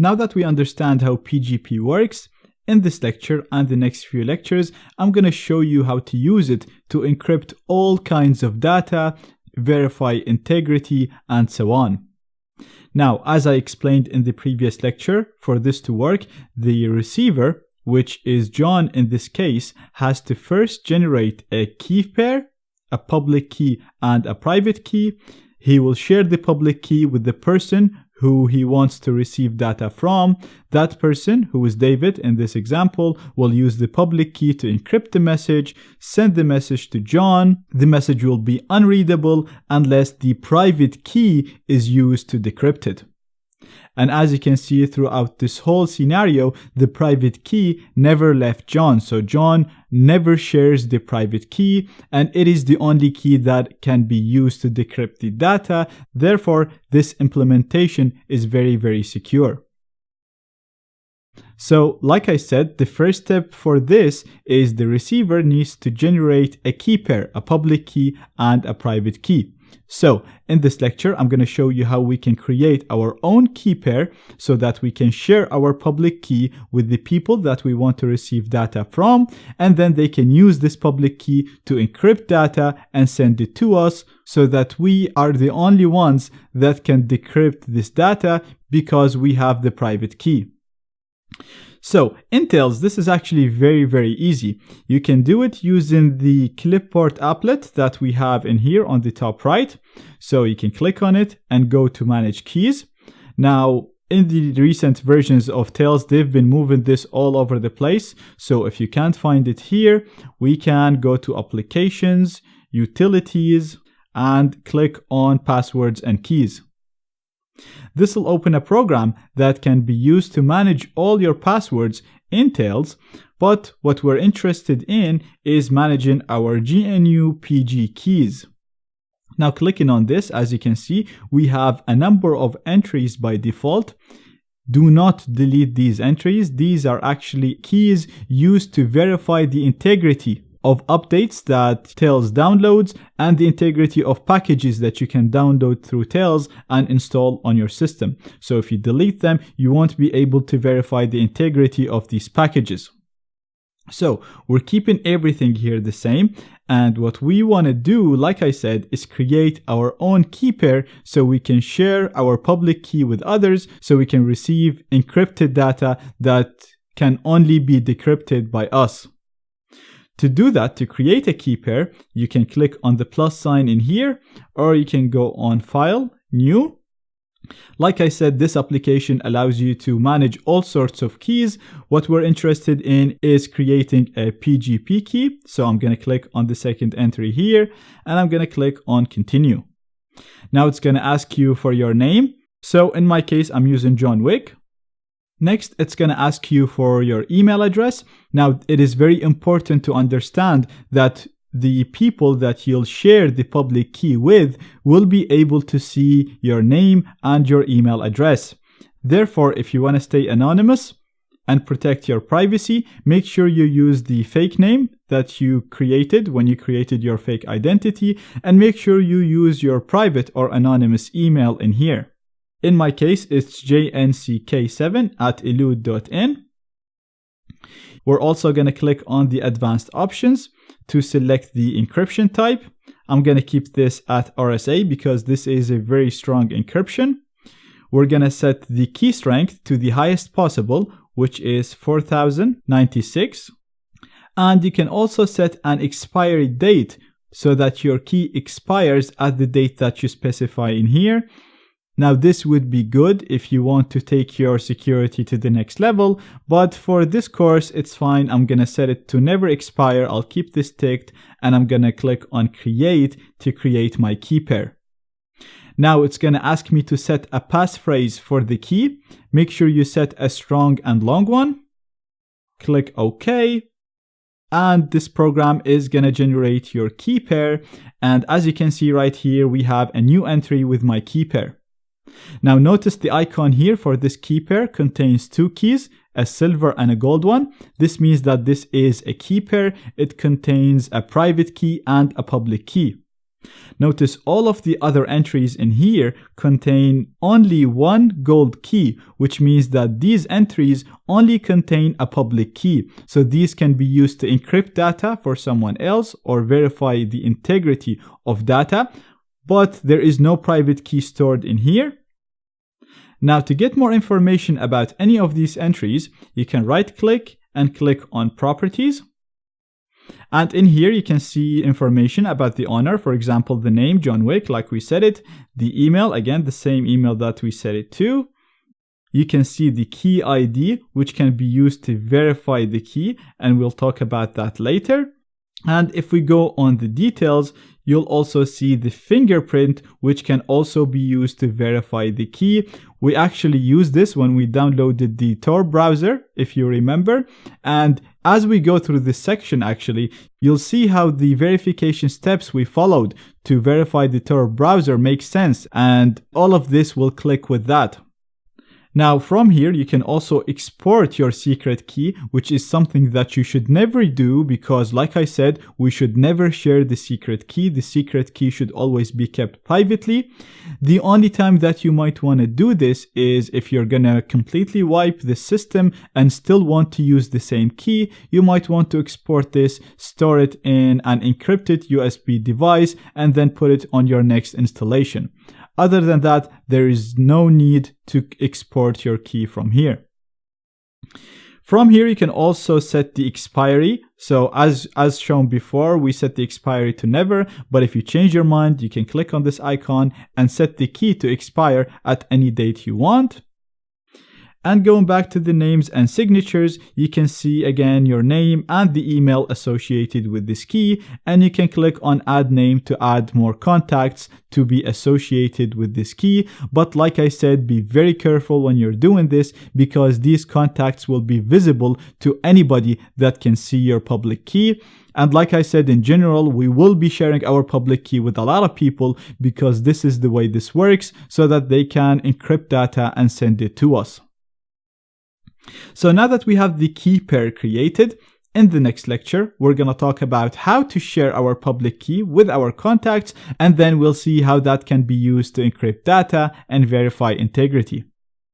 Now that we understand how PGP works, in this lecture and the next few lectures, I'm going to show you how to use it to encrypt all kinds of data, verify integrity, and so on. Now, as I explained in the previous lecture, for this to work, the receiver, which is John in this case, has to first generate a key pair, a public key and a private key. He will share the public key with the person who he wants to receive data from. That person, who is David in this example, will use the public key to encrypt the message, send the message to John. The message will be unreadable unless the private key is used to decrypt it. And as you can see throughout this whole scenario, the private key never left John. So John never shares the private key, and it is the only key that can be used to decrypt the data. Therefore, this implementation is very, very secure. So, like I said, the first step for this is the receiver needs to generate a key pair, a public key and a private key. So, in this lecture, I'm going to show you how we can create our own key pair so that we can share our public key with the people that we want to receive data from, and then they can use this public key to encrypt data and send it to us so that we are the only ones that can decrypt this data because we have the private key. So, in Tails, this is actually very, very easy. You can do it using the clipboard applet that we have in here on the top right. So you can click on it and go to Manage Keys. Now, in the recent versions of Tails, they've been moving this all over the place. So if you can't find it here, we can go to Applications, Utilities, and click on Passwords and Keys. This will open a program that can be used to manage all your passwords in Tails, but what we're interested in is managing our GNU PG keys. Now, clicking on this, as you can see, we have a number of entries by default. Do not delete these entries. These are actually keys used to verify the integrity of updates that Tails downloads and the integrity of packages that you can download through Tails and install on your system. So if you delete them, you won't be able to verify the integrity of these packages. So we're keeping everything here the same, and what we want to do, like I said, is create our own key pair so we can share our public key with others, so we can receive encrypted data that can only be decrypted by us. To do that, to create a key pair, you can click on the plus sign in here, or you can go on File, New. Like I said, this application allows you to manage all sorts of keys. What we're interested in is creating a PGP key. So I'm going to click on the second entry here, and I'm going to click on Continue. Now it's going to ask you for your name. So in my case, I'm using John Wick. Next, it's going to ask you for your email address. Now, it is very important to understand that the people that you'll share the public key with will be able to see your name and your email address. Therefore, if you want to stay anonymous and protect your privacy, make sure you use the fake name that you created when you created your fake identity, and make sure you use your private or anonymous email in here. In my case, it's jnck7@elude.in. We're also going to click on the advanced options to select the encryption type. I'm going to keep this at RSA because this is a very strong encryption. We're going to set the key strength to the highest possible, which is 4096. And you can also set an expiry date so that your key expires at the date that you specify in here. Now, this would be good if you want to take your security to the next level, but for this course, it's fine. I'm going to set it to never expire. I'll keep this ticked, and I'm going to click on Create to create my key pair. Now, it's going to ask me to set a passphrase for the key. Make sure you set a strong and long one. Click OK. And this program is going to generate your key pair. And as you can see right here, we have a new entry with my key pair. Now notice the icon here for this key pair contains two keys, a silver and a gold one. This means that this is a key pair. It contains a private key and a public key. Notice all of the other entries in here contain only one gold key, which means that these entries only contain a public key. So these can be used to encrypt data for someone else or verify the integrity of data, but there is no private key stored in here. Now, to get more information about any of these entries, you can right-click and click on Properties. And in here, you can see information about the owner. For example, the name, John Wick, like we said it. The email, again, the same email that we set it to. You can see the key ID, which can be used to verify the key, and we'll talk about that later. And if we go on the details, you'll also see the fingerprint, which can also be used to verify the key. We actually used this when we downloaded the Tor browser, if you remember. And as we go through this section, actually, you'll see how the verification steps we followed to verify the Tor browser make sense. And all of this will click with that. Now, from here, you can also export your secret key, which is something that you should never do because, like I said, we should never share the secret key. The secret key should always be kept privately. The only time that you might want to do this is if you're going to completely wipe the system and still want to use the same key. You might want to export this, store it in an encrypted USB device, and then put it on your next installation. Other than that, there is no need to export your key from here. From here, you can also set the expiry. So as shown before, we set the expiry to never, but if you change your mind, you can click on this icon and set the key to expire at any date you want. And going back to the names and signatures, you can see again your name and the email associated with this key, and you can click on add name to add more contacts to be associated with this key. But like I said, be very careful when you're doing this because these contacts will be visible to anybody that can see your public key. And like I said, in general, we will be sharing our public key with a lot of people because this is the way this works so that they can encrypt data and send it to us. So now that we have the key pair created, in the next lecture, we're going to talk about how to share our public key with our contacts, and then we'll see how that can be used to encrypt data and verify integrity.